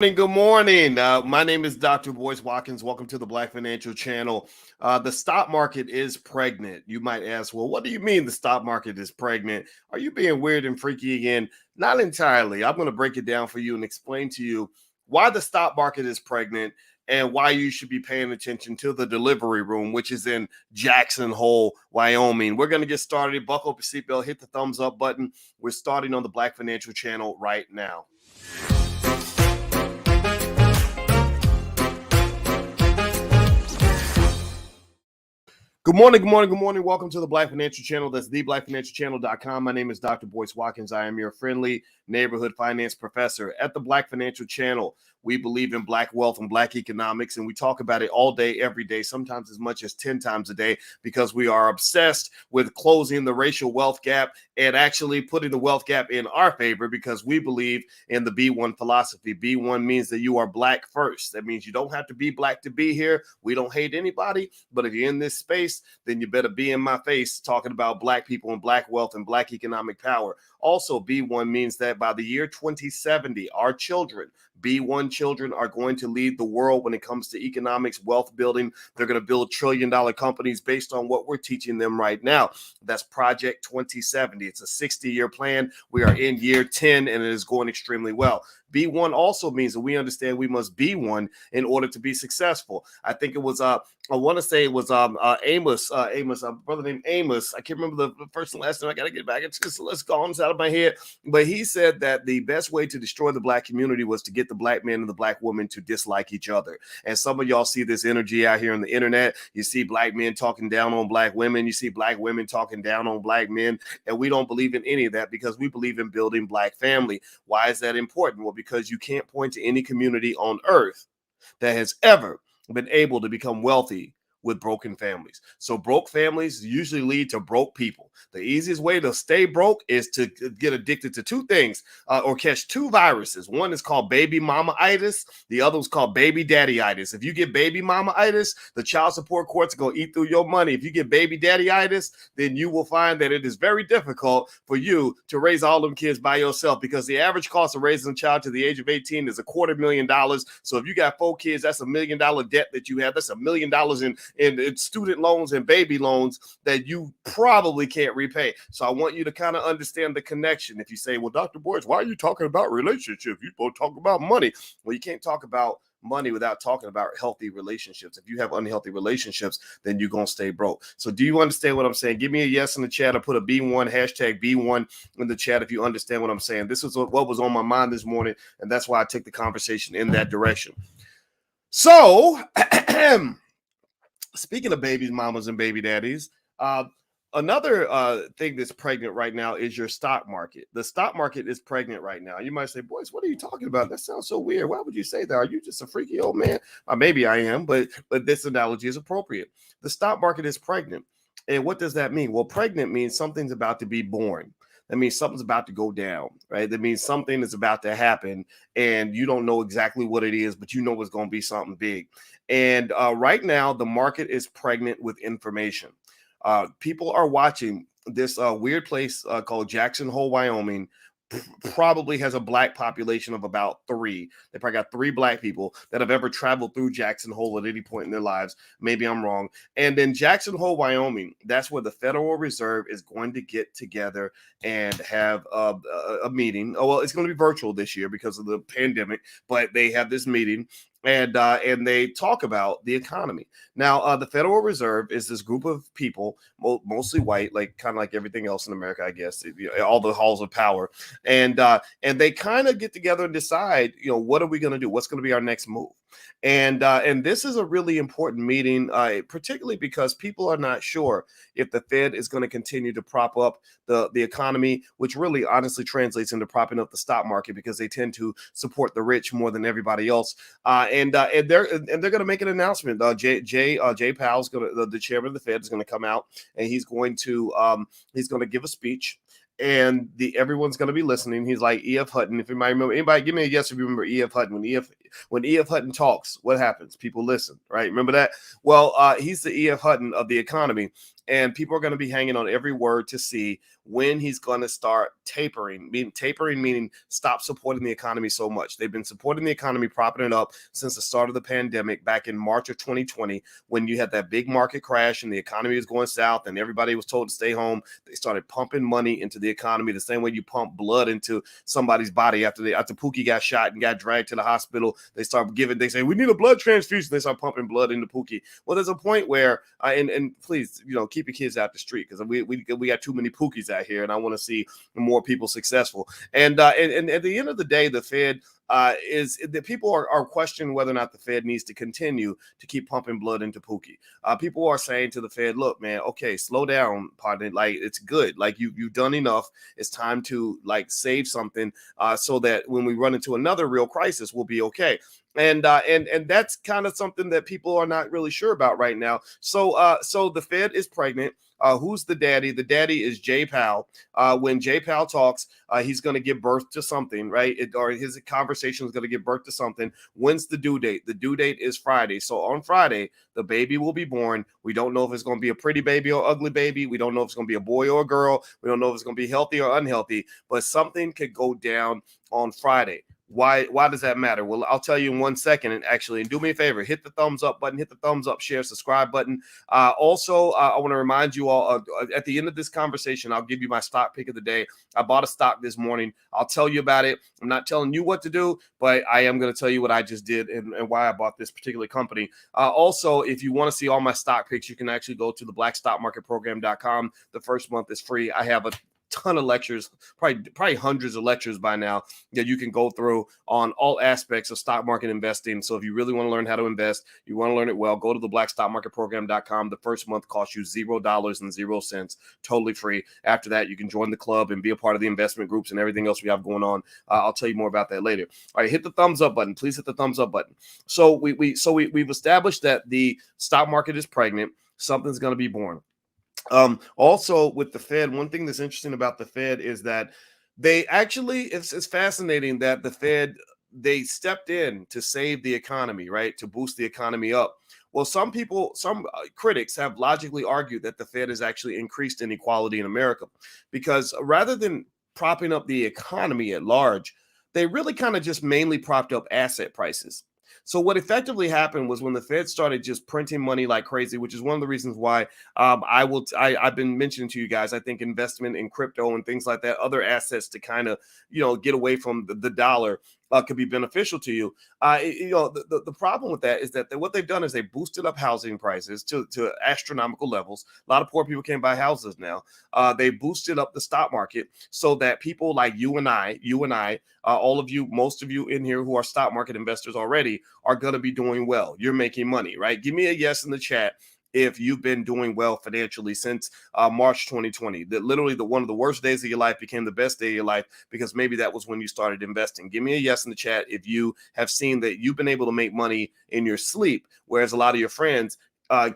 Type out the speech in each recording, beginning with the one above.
Good morning. My name is Dr. Boyce Watkins. Welcome to the Black Financial Channel. The stock market is pregnant. You might ask, well, what do you mean the stock market is pregnant? Are you being weird and freaky again? Not entirely. I'm going to break it down for you and explain to you why the stock market is pregnant and why you should be paying attention to the delivery room, which is in Jackson Hole, Wyoming. We're going to get started. Buckle up your seatbelt, hit the thumbs up button. We're starting on the Black Financial Channel right now. Good morning, good morning, good morning. Welcome to the Black Financial Channel. That's theblackfinancialchannel.com. My name is Dr. Boyce Watkins. I am your friendly neighborhood finance professor. At the Black Financial Channel, we believe in Black wealth and Black economics, and we talk about it all day, every day, sometimes as much as 10 times a day, because we are obsessed with closing the racial wealth gap and actually putting the wealth gap in our favor, because we believe in the B1 philosophy. B1 means that you are Black first. That means you don't have to be Black to be here. We don't hate anybody, but if you're in this space, then you better be in my face talking about Black people and Black wealth and Black economic power. Also, B1 means that by the year 2070, our children, B1 children, are going to lead the world when it comes to economics, wealth building. They're going to build trillion-dollar companies based on what we're teaching them right now. That's Project 2070. It's a 60-year plan. We are in year 10, and it is going extremely well. B1 also means that we understand we must be one in order to be successful. I think it was I want to say it was Amos, a brother named Amos. I can't remember the first and last name. I got to get back. It's just, let's go on, it's out of my head. But he said that the best way to destroy the Black community was to get the Black man and the Black woman to dislike each other. And some of y'all see this energy out here on the internet. You see Black men talking down on Black women. You see Black women talking down on Black men. And we don't believe in any of that, because we believe in building Black family. Why is that important? Well, because you can't point to any community on earth that has ever been able to become wealthy with broken families. So broke families usually lead to broke people. The easiest way to stay broke is to get addicted to two things or catch two viruses. One is called baby mama-itis. The other is called baby daddy-itis. If you get baby mama-itis, the child support courts are going to eat through your money. If you get baby daddy-itis, then you will find that it is very difficult for you to raise all them kids by yourself, because the average cost of raising a child to the age of 18 is $250,000. So if you got 4 kids, that's $1 million debt that you have. That's $1 million in student loans and baby loans that you probably can't repay. So I want you to kind of understand the connection. If you say, well, Dr. Boyce, why are you talking about relationships? You both talk about money. Well, you can't talk about money without talking about healthy relationships. If you have unhealthy relationships, then you're going to stay broke. So do you understand what I'm saying? Give me a yes in the chat, or put a B1 hashtag B1 in the chat if you understand what I'm saying. This is what was on my mind this morning, and that's why I took the conversation in that direction. So speaking of babies, mamas, and baby daddies, another thing that's pregnant right now is your stock market. The stock market is pregnant right now. You might say, Boyce, what are you talking about? That sounds so weird. Why would you say that? Are you just a freaky old man? Maybe I am, but this analogy is appropriate. The stock market is pregnant. And what does that mean? Well, pregnant means something's about to be born. That means something's about to go down, right? That means something is about to happen, and you don't know exactly what it is, but you know it's going to be something big. And right now, the market is pregnant with information. People are watching this weird place called Jackson Hole, Wyoming. Probably has a Black population of about 3. They probably got 3 Black people that have ever traveled through Jackson Hole at any point in their lives. Maybe I'm wrong. And then Jackson Hole, Wyoming, that's where the Federal Reserve is going to get together and have a meeting. Oh, well, it's going to be virtual this year because of the pandemic, but they have this meeting. And they talk about the economy. Now, the Federal Reserve is this group of people, mostly white, like kind of like everything else in America, I guess, all the halls of power. And they kind of get together and decide, what are we going to do? What's going to be our next move? And this is a really important meeting, particularly because people are not sure if the Fed is going to continue to prop up the economy, which really honestly translates into propping up the stock market, because they tend to support the rich more than everybody else. And they're going to make an announcement. Jay Powell's the chairman of the Fed is going to come out, and he's going to give a speech. And everyone's going to be listening. He's like E.F. Hutton. If anybody remember, anybody give me a yes if you remember E.F. Hutton. When E.F. Hutton talks, what happens? People listen, right? Remember that? Well, he's the E.F. Hutton of the economy. and people are going to be hanging on every word to see when he's going to start tapering. Tapering meaning stop supporting the economy so much. They've been supporting the economy, propping it up since the start of the pandemic back in March of 2020, when you had that big market crash and the economy was going south and everybody was told to stay home. They started pumping money into the economy the same way you pump blood into somebody's body after Pookie got shot and got dragged to the hospital. They say, we need a blood transfusion. They start pumping blood into Pookie. Well, there's a point where, and please, keep your kids out the street, because we got too many Pookies out here, and I want to see more people successful. And at the end of the day, the Fed is that people are questioning whether or not the Fed needs to continue to keep pumping blood into Pookie. People are saying to the Fed, look, man, okay, slow down, partner. Like, it's good. Like, you've done enough. It's time to save something so that when we run into another real crisis, we'll be okay. And that's kind of something that people are not really sure about right now. So the Fed is pregnant. Who's the daddy? The daddy is Jay Powell. When Jay Powell talks, he's going to give birth to something, right? Or his conversation is going to give birth to something. When's the due date? The due date is Friday. So on Friday, the baby will be born. We don't know if it's going to be a pretty baby or ugly baby. We don't know if it's going to be a boy or a girl. We don't know if it's going to be healthy or unhealthy, but something could go down on Friday. Why does that matter? Well, I'll tell you in 1 second. And do me a favor, hit the thumbs up button, hit the thumbs up, share, subscribe button. Also, I want to remind you all, at the end of this conversation, I'll give you my stock pick of the day. I bought a stock this morning. I'll tell you about it. I'm not telling you what to do, but I am going to tell you what I just did and why I bought this particular company. Also, if you want to see all my stock picks, you can actually go to the blackstockmarketprogram.com. The first month is free. I have a ton of lectures, probably hundreds of lectures by now, that you can go through on all aspects of stock market investing. So if you really want to learn how to invest, you want to learn it well, go to the blackstockmarketprogram.com. The first month costs you $0.00, totally free. After that, you can join the club and be a part of the investment groups and everything else we have going on. I'll tell you more about that later. All right, hit the thumbs up button. Please hit the thumbs up button. So we've established that the stock market is pregnant. Something's going to be born. Also with the Fed, one thing that's interesting about the Fed is that they actually, it's fascinating that the Fed, they stepped in to save the economy, right? To boost the economy up. Well, some critics have logically argued that the Fed has actually increased inequality in America, because rather than propping up the economy at large, they really kind of just mainly propped up asset prices. So what effectively happened was when the Fed started just printing money like crazy, which is one of the reasons why I've been mentioning to you guys, I think investment in crypto and things like that, other assets to kind of, get away from the dollar could be beneficial to you. The problem with that is that what they've done is they boosted up housing prices to astronomical levels. A lot of poor people can't buy houses now. They boosted up the stock market so that people like you and I, all of you, most of you in here who are stock market investors already are going to be doing well. You're making money, right? Give me a yes in the chat if you've been doing well financially since March 2020. That literally one of the worst days of your life became the best day of your life, because maybe that was when you started investing. Give me a yes in the chat if you have seen that you've been able to make money in your sleep, whereas a lot of your friends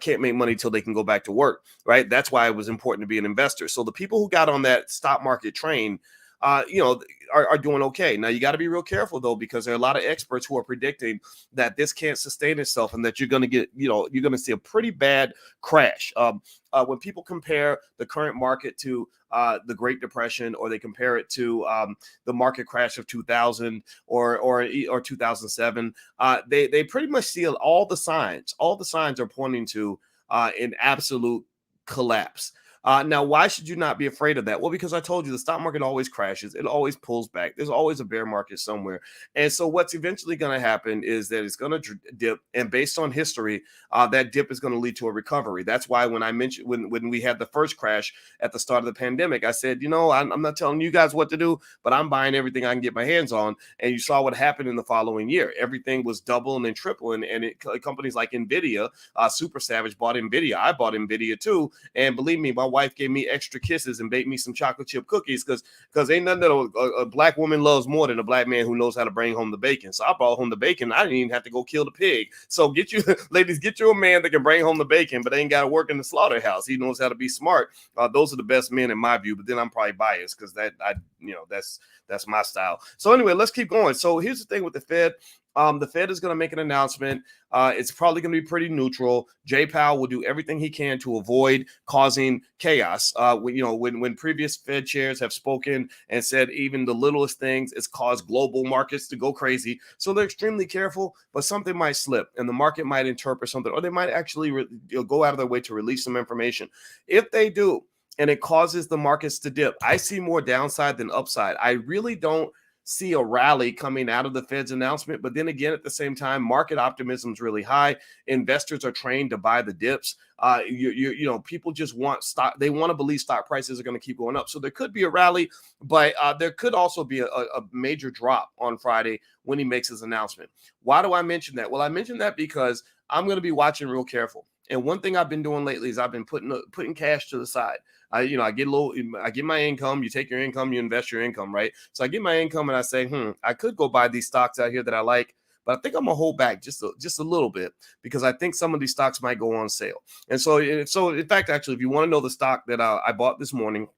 can't make money till they can go back to work, right? That's why it was important to be an investor. So the people who got on that stock market train, are doing okay. Now, you got to be real careful, though, because there are a lot of experts who are predicting that this can't sustain itself and that you're going to get, you're going to see a pretty bad crash. When people compare the current market to the Great Depression, or they compare it to the market crash of 2000 or 2007, they pretty much see all the signs. All the signs are pointing to an absolute collapse. Now, why should you not be afraid of that? Well, because I told you the stock market always crashes. It always pulls back. There's always a bear market somewhere. And so what's eventually going to happen is that it's going to dip. And based on history, that dip is going to lead to a recovery. That's why when I mentioned when we had the first crash at the start of the pandemic, I said, I'm not telling you guys what to do, but I'm buying everything I can get my hands on. And you saw what happened in the following year. Everything was doubling and tripling. And companies like NVIDIA, Super Savage bought NVIDIA. I bought NVIDIA too. And believe me, my wife gave me extra kisses and baked me some chocolate chip cookies because ain't nothing that a black woman loves more than a black man who knows how to bring home the bacon. So I brought home the bacon. I didn't even have to go kill the pig. So ladies, get you a man that can bring home the bacon, but ain't got to work in the slaughterhouse. He knows how to be smart. Those are the best men in my view, but then I'm probably biased because that's my style. So anyway, let's keep going. So here's the thing with the Fed. The Fed is going to make an announcement. It's probably going to be pretty neutral. Jay Powell will do everything he can to avoid causing chaos. When previous Fed chairs have spoken and said even the littlest things, it's caused global markets to go crazy. So they're extremely careful, but something might slip and the market might interpret something, or they might actually go out of their way to release some information. If they do, and it causes the markets to dip, I see more downside than upside. I really don't see a rally coming out of the Fed's announcement. But then again, at the same time, market optimism is really high. Investors are trained to buy the dips. People just want stock. They want to believe stock prices are going to keep going up. So there could be a rally, but there could also be a major drop on Friday when he makes his announcement. Why do I mention that? Well, I mention that because I'm going to be watching real careful. And one thing I've been doing lately is I've been putting cash to the side. I get my income. You take your income, you invest your income, right? So I get my income and I say, I could go buy these stocks out here that I like, but I think I'm gonna hold back just a little bit because I think some of these stocks might go on sale. And so in fact, actually, if you want to know the stock that I bought this morning,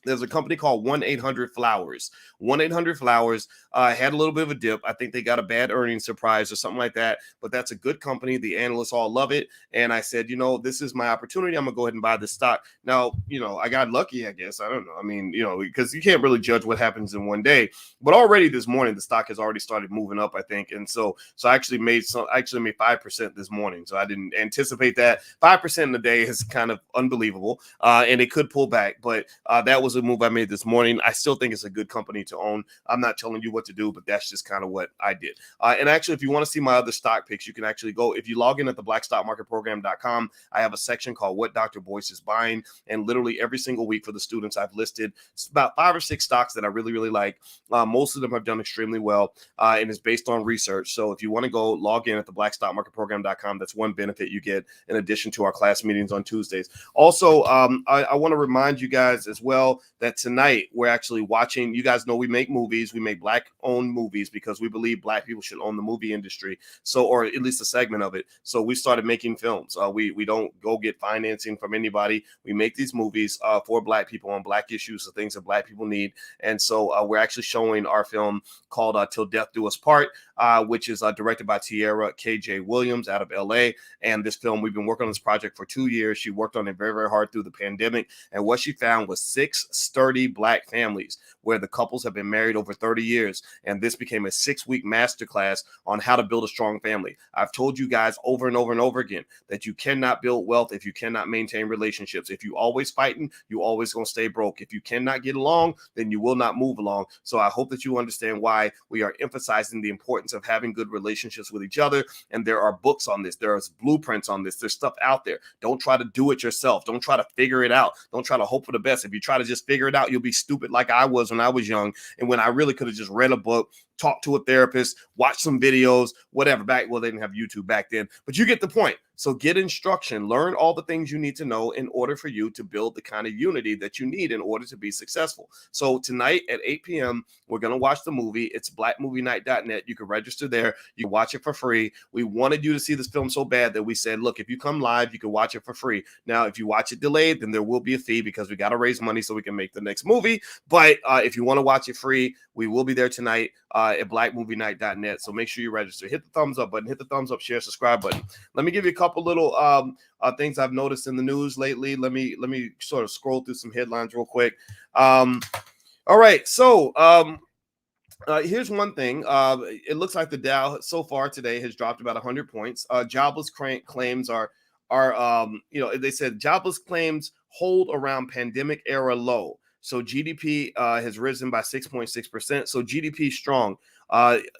there's a company called 1-800-Flowers. 1-800-Flowers had a little bit of a dip. I think they got a bad earnings surprise or something like that, but that's a good company. The analysts all love it. And I said, this is my opportunity. I'm going to go ahead and buy this stock. Now, I got lucky, I guess. I don't know. I mean, because you can't really judge what happens in one day. But already this morning, the stock has already started moving up, I think. And so I actually made 5% this morning. So I didn't anticipate that. 5% in a day is kind of unbelievable. And it could pull back. But that was a move I made this morning. I still think it's a good company to own. I'm not telling you what to do, but that's just kind of what I did. And actually, if you want to see my other stock picks, you can actually go. If you log in at the blackstockmarketprogram.com, I have a section called What Dr. Boyce is Buying. And literally every single week for the students, I've listed about 5 or 6 stocks that I really, really like. Most of them have done extremely well, and it's based on research. So if you want to go log in at the blackstockmarketprogram.com, that's one benefit you get in addition to our class meetings on Tuesdays. Also, I want to remind you guys as well that tonight we're actually watching. You guys know we make movies. We make Black-owned movies because we believe Black people should own the movie industry. So, or at least a segment of it. So we started making films. We don't go get financing from anybody. We make these movies for Black people on Black issues, the things that Black people need. And so we're actually showing our film called Till Death Do Us Part, which is directed by Tierra KJ Williams out of LA. And this film, we've been working on this project for 2 years. She worked on it very, very hard through the pandemic. And what she found was 6 sturdy Black families where the couples have been married over 30 years. And this became a 6-week masterclass on how to build a strong family. I've told you guys over and over and over again that you cannot build wealth if you cannot maintain relationships. If you always fighting, you always going to stay broke. If you cannot get along, then you will not move along. So I hope that you understand why we are emphasizing the importance of having good relationships with each other. And there are books on this. There are blueprints on this. There's stuff out there. Don't try to do it yourself. Don't try to figure it out. Don't try to hope for the best. If you try to just figure it out, you'll be stupid like I was when I was young. And when I really could have just read a book, talk to a therapist, watch some videos, whatever. They didn't have YouTube back then, but you get the point. So get instruction, learn all the things you need to know in order for you to build the kind of unity that you need in order to be successful. So tonight at 8 p.m., we're going to watch the movie. It's blackmovienight.net. You can register there. You can watch it for free. We wanted you to see this film so bad that we said, look, if you come live, you can watch it for free. Now, if you watch it delayed, then there will be a fee because we got to raise money so we can make the next movie. But if you want to watch it free, we will be there tonight at blackmovienight.net. So make sure you register. Hit the thumbs up button, hit the thumbs up, share, subscribe button. Let me give you a couple little things I've noticed in the news lately. Let me sort of scroll through some headlines real quick. All right. So here's one thing. It looks like the Dow so far today has dropped about 100 points. Jobless claims are they said jobless claims hold around pandemic era low. So GDP has risen by 6.6%. So GDP is strong.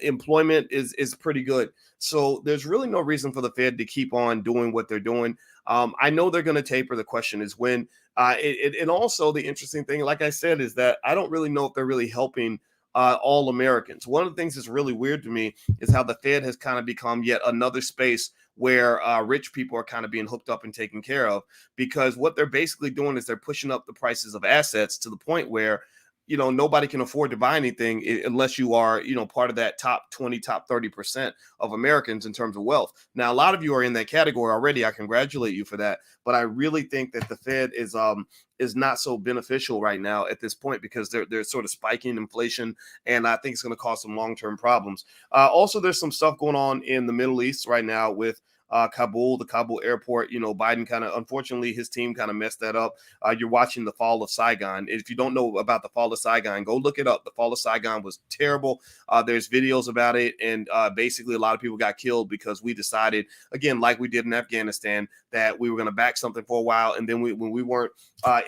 Employment is pretty good. So there's really no reason for the Fed to keep on doing what they're doing. I know they're going to taper. The question is when. And also the interesting thing, like I said, is that I don't really know if they're really helping all Americans. One of the things that's really weird to me is how the Fed has kind of become yet another space where rich people are kind of being hooked up and taken care of, because what they're basically doing is they're pushing up the prices of assets to the point where nobody can afford to buy anything unless you are, part of that top 20, top 30% of Americans in terms of wealth. Now, a lot of you are in that category already. I congratulate you for that. But I really think that the Fed is not so beneficial right now at this point, because they're sort of spiking inflation, and I think it's going to cause some long-term problems. Also, there's some stuff going on in the Middle East right now with Kabul, the Kabul airport. Biden unfortunately, his team kind of messed that up. You're watching the fall of Saigon. If you don't know about the fall of Saigon, go look it up. The fall of Saigon was terrible. There's videos about it, and basically a lot of people got killed because we decided, again, like we did in Afghanistan, that we were going to back something for a while, and then when we weren't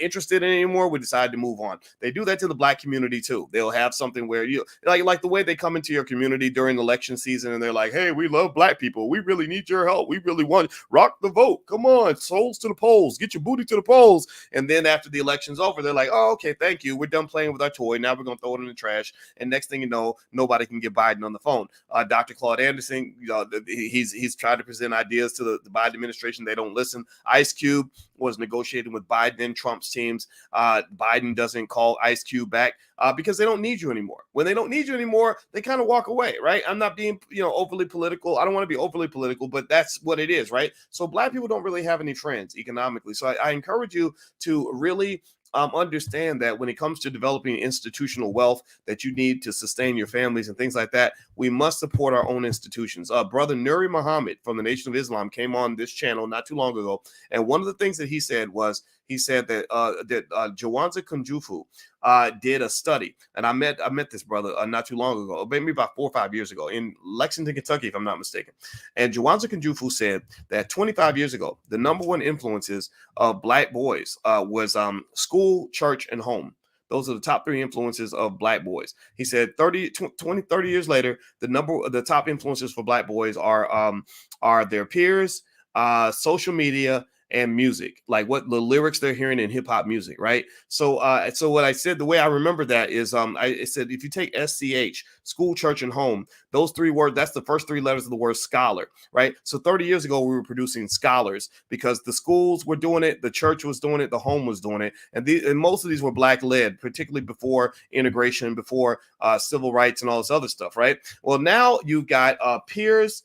interested in it anymore, we decided to move on. They do that to the Black community too. They'll have something where you like the way they come into your community during election season, and they're like, "Hey, we love Black people. We really need your help. We really want rock the vote. Come on, souls to the polls. Get your booty to the polls." And then after the election's over, they're like, "Oh, okay, thank you. We're done playing with our toy. Now we're going to throw it in the trash." And next thing you know, nobody can get Biden on the phone. Dr. Claude Anderson, he's tried to present ideas to the Biden administration. They don't listen. Ice Cube was negotiating with Biden and Trump's teams. Biden doesn't call Ice Cube back because they don't need you anymore. When they don't need you anymore, they kind of walk away, right? I'm not being, overly political. I don't want to be overly political, but that's what it is, right? So Black people don't really have any friends economically. So I encourage you to really understand that when it comes to developing institutional wealth that you need to sustain your families and things like that, we must support our own institutions. Brother Nuri Muhammad from the Nation of Islam came on this channel not too long ago, and one of the things that he said that Jawanza Kunjufu did a study, and I met this brother not too long ago, maybe about 4 or 5 years ago, in Lexington, Kentucky, if I'm not mistaken. And Jawanza Kunjufu said that 25 years ago, the number one influences of Black boys was school, church, and home. Those are the top three influences of Black boys. He said 30 years later, the top influences for Black boys are their peers, social media, and music, like what the lyrics they're hearing in hip hop music, right? So what I said, the way I remember that is, I said, if you take SCH, school, church, and home, those three words, that's the first three letters of the word scholar, right? So 30 years ago, we were producing scholars because the schools were doing it, the church was doing it, the home was doing it. And most of these were Black led, particularly before integration, before civil rights and all this other stuff, right? Well, now you've got peers,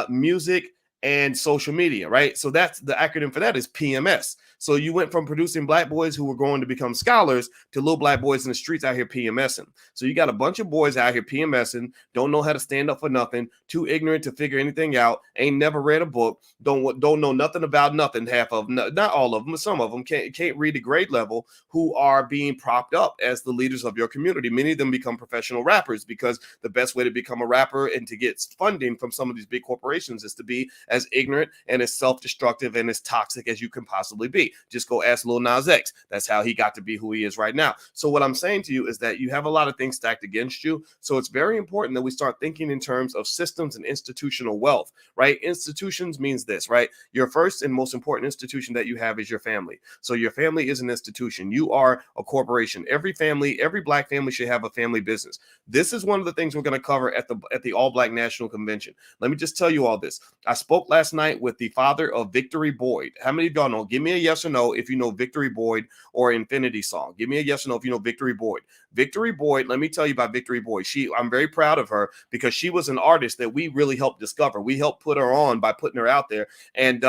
music, and social media, right? So that's the acronym for that is PMS. So you went from producing Black boys who were going to become scholars to little Black boys in the streets out here PMSing. So you got a bunch of boys out here PMSing, don't know how to stand up for nothing, too ignorant to figure anything out, ain't never read a book, don't know nothing about nothing. Half of them, not all of them, but some of them can't read a grade level, who are being propped up as the leaders of your community. Many of them become professional rappers because the best way to become a rapper and to get funding from some of these big corporations is to be as ignorant and as self-destructive and as toxic as you can possibly be. Just go ask Lil Nas X. That's how he got to be who he is right now. So what I'm saying to you is that you have a lot of things stacked against you. So it's very important that we start thinking in terms of systems and institutional wealth, right? Institutions means this, right? Your first and most important institution that you have is your family. So your family is an institution. You are a corporation. Every family, every Black family should have a family business. This is one of the things we're going to cover at the All Black National Convention. Let me just tell you all this. I spoke last night with the father of Victory Boyd. How many of y'all know? Give me a yes or no if you know Victory Boyd or Infinity Song. Give me a yes or no if you know Victory Boyd. Victory Boyd, let me tell you about Victory Boyd. I'm very proud of her because she was an artist that we really helped discover. We helped put her on by putting her out there. And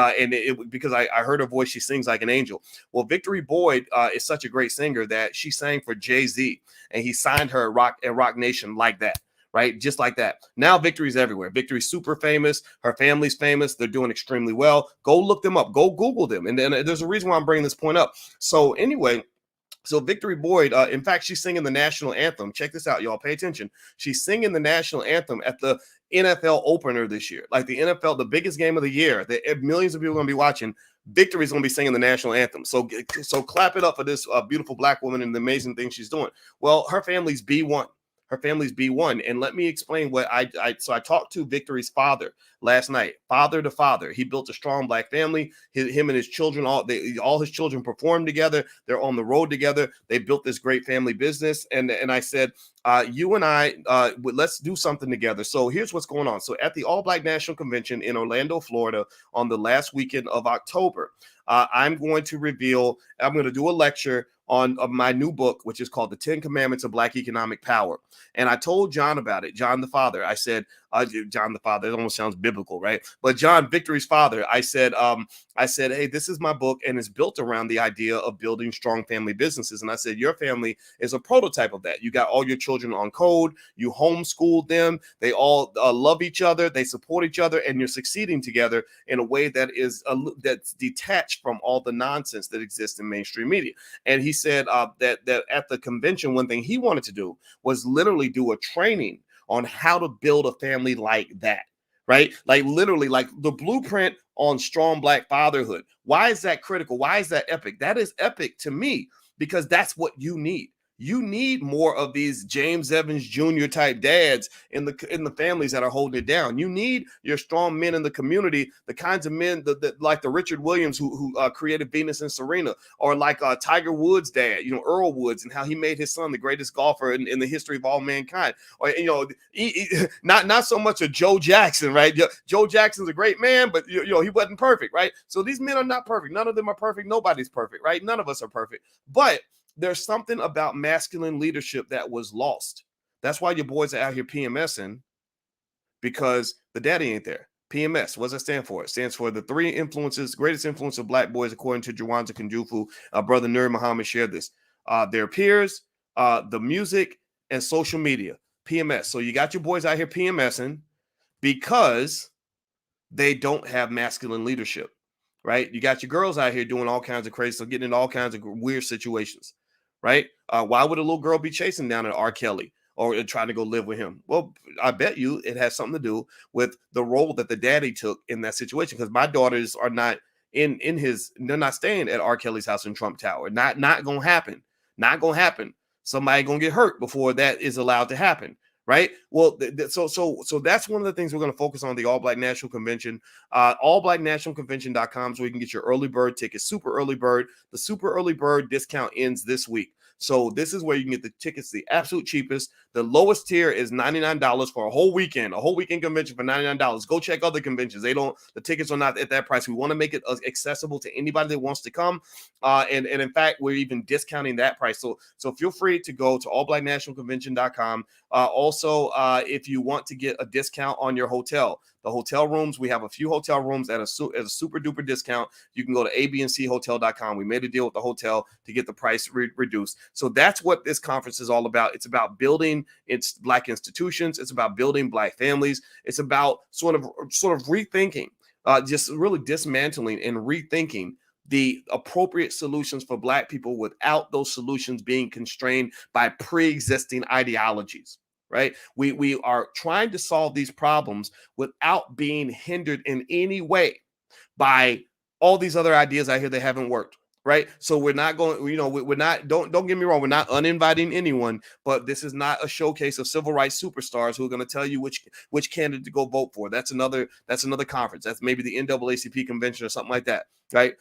because I heard her voice, she sings like an angel. Well, Victory Boyd is such a great singer that she sang for Jay-Z, and he signed her at Rock Nation like that. Right? Just like that. Now Victory's everywhere. Victory's super famous. Her family's famous. They're doing extremely well. Go look them up. Go Google them. And then there's a reason why I'm bringing this point up. So anyway, so Victory Boyd, in fact, she's singing the national anthem. Check this out, y'all. Pay attention. She's singing the national anthem at the NFL opener this year. Like the NFL, the biggest game of the year that millions of people are going to be watching. Victory's going to be singing the national anthem. So clap it up for this beautiful Black woman and the amazing thing she's doing. Well, her family's B1. Her family's B1. And let me explain what I talked to Victory's father last night, father to father. He built a strong Black family. Him and his children, all his children performed together. They're on the road together. They built this great family business. And I said, you and I, let's do something together. So here's what's going on. So at the All Black National Convention in Orlando, Florida, on the last weekend of October, I'm going to do a lecture on my new book, which is called The 10 Commandments of Black Economic Power. And I told John about it, John the father. I said, John the father, it almost sounds biblical, right? But John, Victory's father, I said, hey, this is my book, and it's built around the idea of building strong family businesses. And I said, your family is a prototype of that. You got all your children on code, you homeschooled them, they all love each other, they support each other, and you're succeeding together in a way that is that's detached from all the nonsense that exists in mainstream media. And he said that at the convention, one thing he wanted to do was literally do a training on how to build a family like that, right? Like literally like the blueprint on strong Black fatherhood. Why is that critical? Why is that epic? That is epic to me because that's what you need. You need more of these James Evans Jr. type dads in the families that are holding it down. You need your strong men in the community, the kinds of men that like the Richard Williams who created Venus and Serena, or like Tiger Woods' dad, Earl Woods, and how he made his son the greatest golfer in the history of all mankind. Or not so much a Joe Jackson, right? Joe Jackson's a great man, but he wasn't perfect, right? So these men are not perfect. None of them are perfect. Nobody's perfect, right? None of us are perfect, but there's something about masculine leadership that was lost. That's why your boys are out here PMSing, because the daddy ain't there. PMS, what does that stand for? It stands for the greatest influence of Black boys, according to Jawanza Kunjufu. Brother Nuri Muhammad shared this. Their peers, the music, and social media. PMS. So you got your boys out here PMSing because they don't have masculine leadership, right? You got your girls out here doing all kinds of crazy stuff, getting into all kinds of weird situations, right? Why would a little girl be chasing down at R. Kelly or trying to go live with him? Well, I bet you it has something to do with the role that the daddy took in that situation, because my daughters are not they're not staying at R. Kelly's house in Trump Tower. Not gonna happen. Not gonna happen. Somebody gonna get hurt before that is allowed to happen. Right. Well, so that's one of the things we're going to focus on, the All Black National Convention, allblacknationalconvention.com, so we can get your early bird tickets, super early bird. The super early bird discount ends this week. So this is where you can get the tickets, the absolute cheapest. The lowest tier is $99 for a whole weekend convention for $99. Go check other conventions. The tickets are not at that price. We want to make it accessible to anybody that wants to come. And in fact, we're even discounting that price. So feel free to go to allblacknationalconvention.com. Also, if you want to get a discount on your hotel, the hotel rooms, we have a few hotel rooms at a super duper discount. You can go to abnchotel.com. We made a deal with the hotel to get the price reduced. So that's what this conference is all about. It's about building Black institutions. It's about building Black families. It's about sort of rethinking, just really dismantling and rethinking the appropriate solutions for Black people without those solutions being constrained by pre-existing ideologies, right? We are trying to solve these problems without being hindered in any way by all these other ideas out here that haven't worked, right? So we're not going, we're not, don't get me wrong, we're not uninviting anyone, but this is not a showcase of civil rights superstars who are going to tell you which candidate to go vote for. That's another conference. That's maybe the NAACP convention or something like that, right?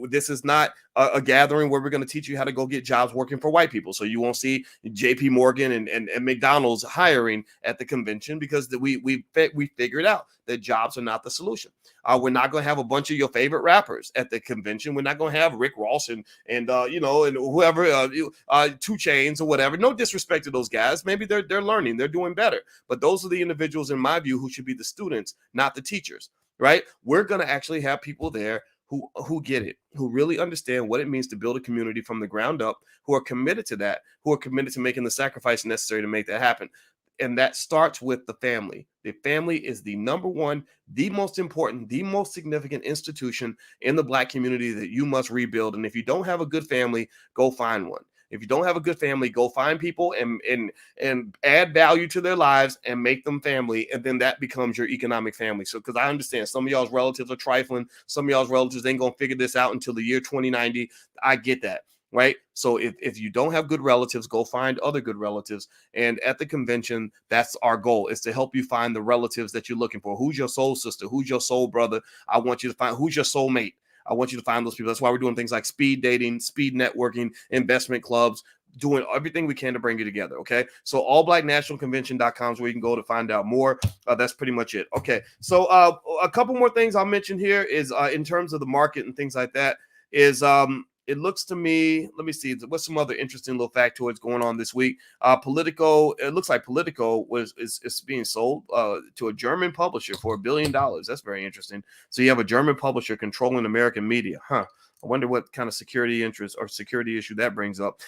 This is not a gathering where we're going to teach you how to go get jobs working for white people. So you won't see JP Morgan and McDonald's hiring at the convention, because we figured out that jobs are not the solution. We're not going to have a bunch of your favorite rappers at the convention. We're not going to have Rick Ross and whoever, 2 Chainz or whatever. No disrespect to those guys. Maybe they're learning, they're doing better. But those are the individuals, in my view, who should be the students, not the teachers, right? We're going to actually have people there who get it, who really understand what it means to build a community from the ground up, who are committed to that, who are committed to making the sacrifice necessary to make that happen. And that starts with the family. The family is the number one, the most important, the most significant institution in the Black community that you must rebuild. And if you don't have a good family, go find one. If you don't have a good family, go find people and add value to their lives and make them family. And then that becomes your economic family. So, because I understand some of y'all's relatives are trifling. Some of y'all's relatives ain't going to figure this out until the year 2090. I get that. Right. So if you don't have good relatives, go find other good relatives. And at the convention, that's our goal, is to help you find the relatives that you're looking for. Who's your soul sister? Who's your soul brother? I want you to find who's your soulmate. I want you to find those people. That's why we're doing things like speed dating, speed networking, investment clubs, doing everything we can to bring you together. Okay. So allblacknationalconvention.com is where you can go to find out more. That's pretty much it. Okay. So a couple more things I'll mention here is in terms of the market and things like that is it looks to me, let me see, what's some other interesting little factoids going on this week. Politico, it looks like Politico is being sold to a German publisher for $1 billion. That's very interesting. So you have a German publisher controlling American media. Huh. I wonder what kind of security interest or security issue that brings up.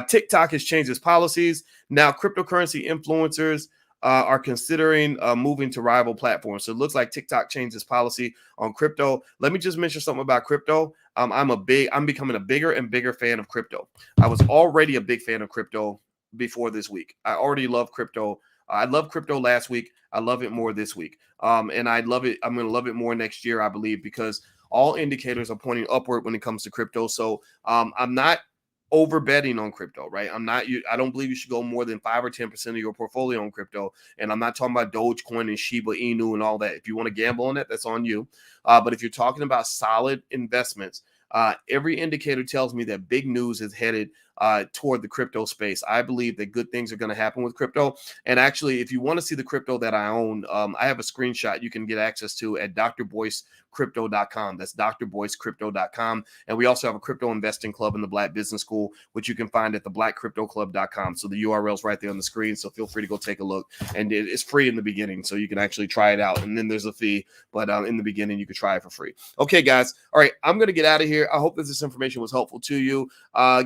TikTok has changed its policies. Now cryptocurrency influencers are considering moving to rival platforms. So it looks like TikTok changed its policy on crypto. Let me just mention something about crypto. I'm becoming a bigger and bigger fan of crypto. I was already a big fan of crypto before this week. I already love crypto. I loved crypto last week. I love it more this week. And I love it. I'm going to love it more next year, I believe, because all indicators are pointing upward when it comes to crypto. So I'm not over betting on crypto, right? I don't believe you should go more than 5 or 10% of your portfolio on crypto. And I'm not talking about Dogecoin and Shiba Inu and all that. If you want to gamble on it, that's on you. But if you're talking about solid investments, every indicator tells me that big news is headed toward the crypto space. I believe that good things are going to happen with crypto. And actually, if you want to see the crypto that I own, I have a screenshot you can get access to at drboycecrypto.com. That's drboycecrypto.com. And we also have a crypto investing club in the Black Business School, which you can find at theblackcryptoclub.com. So the URL's right there on the screen. So feel free to go take a look. And it's free in the beginning, so you can actually try it out. And then there's a fee, but in the beginning, you can try it for free. Okay, guys. All right, I'm going to get out of here. I hope that this information was helpful to you.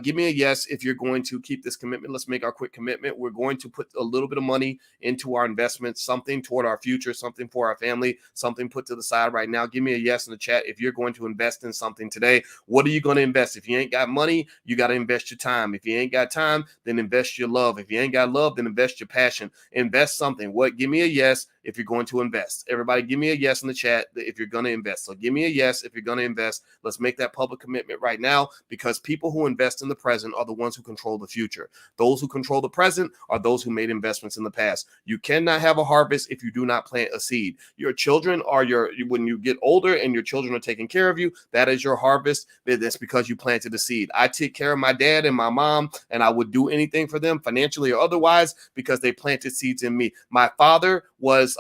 Give me a yes if you're going to keep this commitment. Let's make our quick commitment. We're going to put a little bit of money into our investments, something toward our future, something for our family, something put to the side right now. Give me a yes in the chat if you're going to invest in something today. What are you going to invest? If you ain't got money, you got to invest your time. If you ain't got time, then invest your love. If you ain't got love, then invest your passion. Invest something. What? Give me a yes if you're going to invest. Everybody give me a yes in the chat if you're going to invest. So give me a yes if you're going to invest. Let's make that public commitment right now, because people who invest in the present are the ones who control the future. Those who control the present are those who made investments in the past. You cannot have a harvest if you do not plant a seed. Your children are when you get older and your children are taking care of you, that is your harvest. That's because you planted a seed. I take care of my dad and my mom, and I would do anything for them financially or otherwise because they planted seeds in me. My father was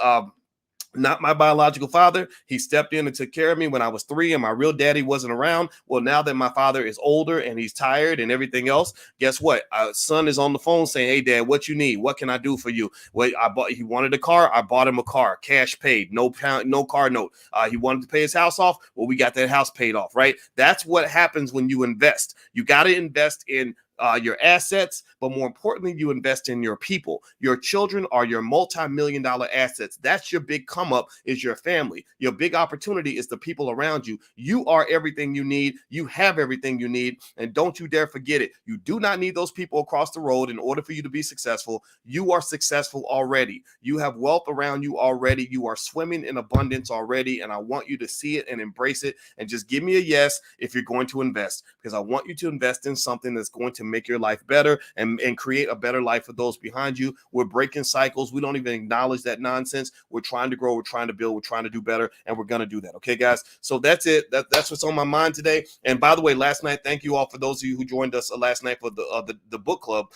not my biological father. He stepped in and took care of me when I was 3 and my real daddy wasn't around. Well, now that my father is older and he's tired and everything else, guess what? Son is on the phone saying, "Hey, Dad, what you need? What can I do for you?" Well, he wanted a car. I bought him a car, cash paid, no car note. He wanted to pay his house off. Well, we got that house paid off, right? That's what happens when you invest. You got to invest in your assets, but more importantly, you invest in your people. Your children are your multi-million-dollar assets. That's your big come up, is your family. Your big opportunity is the people around you. You are everything you need. You have everything you need. And don't you dare forget it. You do not need those people across the road in order for you to be successful. You are successful already. You have wealth around you already. You are swimming in abundance already. And I want you to see it and embrace it. And just give me a yes if you're going to invest, because I want you to invest in something that's going to make your life better and create a better life for those behind you. We're breaking cycles. We don't even acknowledge that nonsense. We're trying to grow. We're trying to build. We're trying to do better. And we're going to do that. Okay, guys? So that's it. That's what's on my mind today. And by the way, last night, thank you all for those of you who joined us last night for the book club.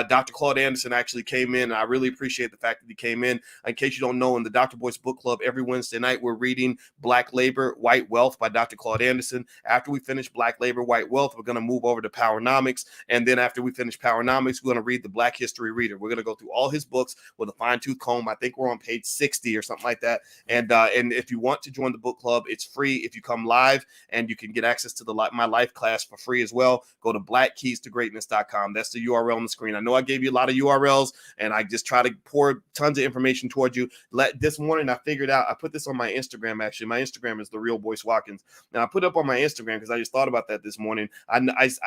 Dr. Claude Anderson actually came in. And I really appreciate the fact that he came in. In case you don't know, in the Dr. Boyce book club, every Wednesday night, we're reading Black Labor, White Wealth by Dr. Claude Anderson. After we finish Black Labor, White Wealth, we're going to move over to Powernomics. And then after we finish Powernomics, we're going to read the Black History Reader. We're going to go through all his books with a fine-tooth comb. I think we're on page 60 or something like that. And if you want to join the book club, it's free if you come live, and you can get access to my life class for free as well. Go to blackkeystogreatness.com. That's the URL on the screen. I know I gave you a lot of URLs, and I just try to pour tons of information towards you. This morning, I figured out, I put this on my Instagram, actually. My Instagram is The Real Boyce Watkins. And I put up on my Instagram because I just thought about that this morning. I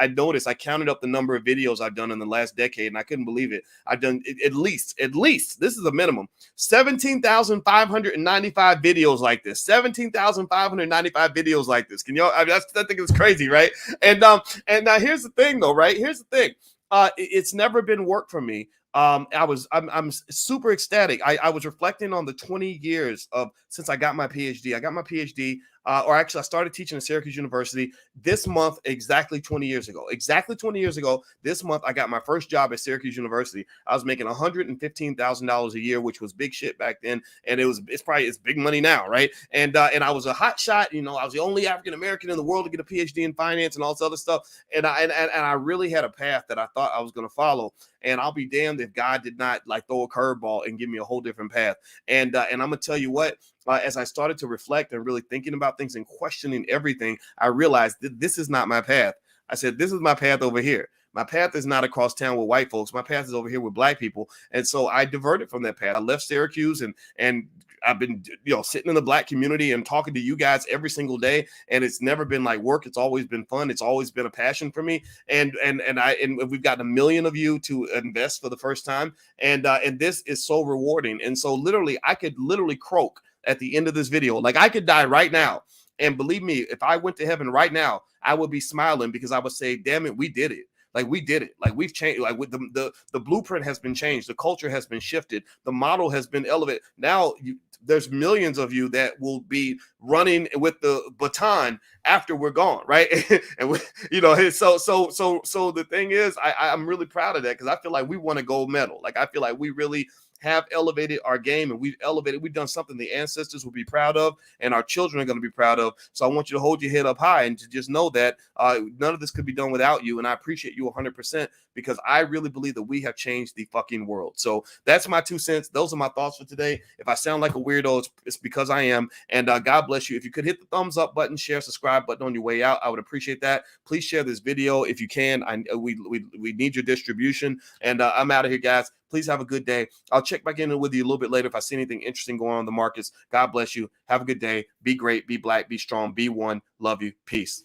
noticed, I counted up the number of videos I've done in the last decade, and I couldn't believe it. I've done at least, this is a minimum, 17,595 videos like this. 17,595 videos like this. Can y'all, I think it's crazy, right? And now here's the thing though, right? Here's the thing. It's never been work for me. I'm super ecstatic. I was reflecting on the 20 years of since I got my PhD. I got my PhD, or actually, I started teaching at Syracuse University this month, exactly 20 years ago. Exactly 20 years ago, this month, I got my first job at Syracuse University. I was making $115,000 a year, which was big shit back then, and it's big money now, right? And I was a hot shot. You know, I was the only African American in the world to get a PhD in finance and all this other stuff. And I really had a path that I thought I was going to follow. And I'll be damned if God did not like throw a curveball and give me a whole different path. And I'm gonna tell you what, as I started to reflect and really thinking about things and questioning everything, I realized that this is not my path. I said, this is my path over here. My path is not across town with white folks. My path is over here with black people. And so I diverted from that path. I left Syracuse and I've been, sitting in the black community and talking to you guys every single day. And it's never been like work. It's always been fun. It's always been a passion for me. And we've gotten 1 million of you to invest for the first time. And this is so rewarding. And so literally, I could literally croak at the end of this video. Like I could die right now. And believe me, if I went to heaven right now, I would be smiling because I would say, damn it, we did it. Like we did it. Like we've changed. Like with the blueprint has been changed. The culture has been shifted. The model has been elevated. Now there's millions of you that will be running with the baton after we're gone, right? And so the thing is, I'm really proud of that because I feel like we won a gold medal. Like I feel like we really have elevated our game, and we've done something the ancestors will be proud of and our children are going to be proud of. So I want you to hold your head up high and to just know that none of this could be done without you. And I appreciate you 100% because I really believe that we have changed the fucking world. So that's my 2 cents. Those are my thoughts for today. If I sound like a weirdo, it's because I am. And God bless you. If you could hit the thumbs up button, share, subscribe button on your way out, I would appreciate that. Please share this video if you can. We need your distribution. And I'm out of here, guys. Please have a good day. I'll check back in with you a little bit later if I see anything interesting going on in the markets. God bless you. Have a good day. Be great. Be black. Be strong. Be one. Love you. Peace.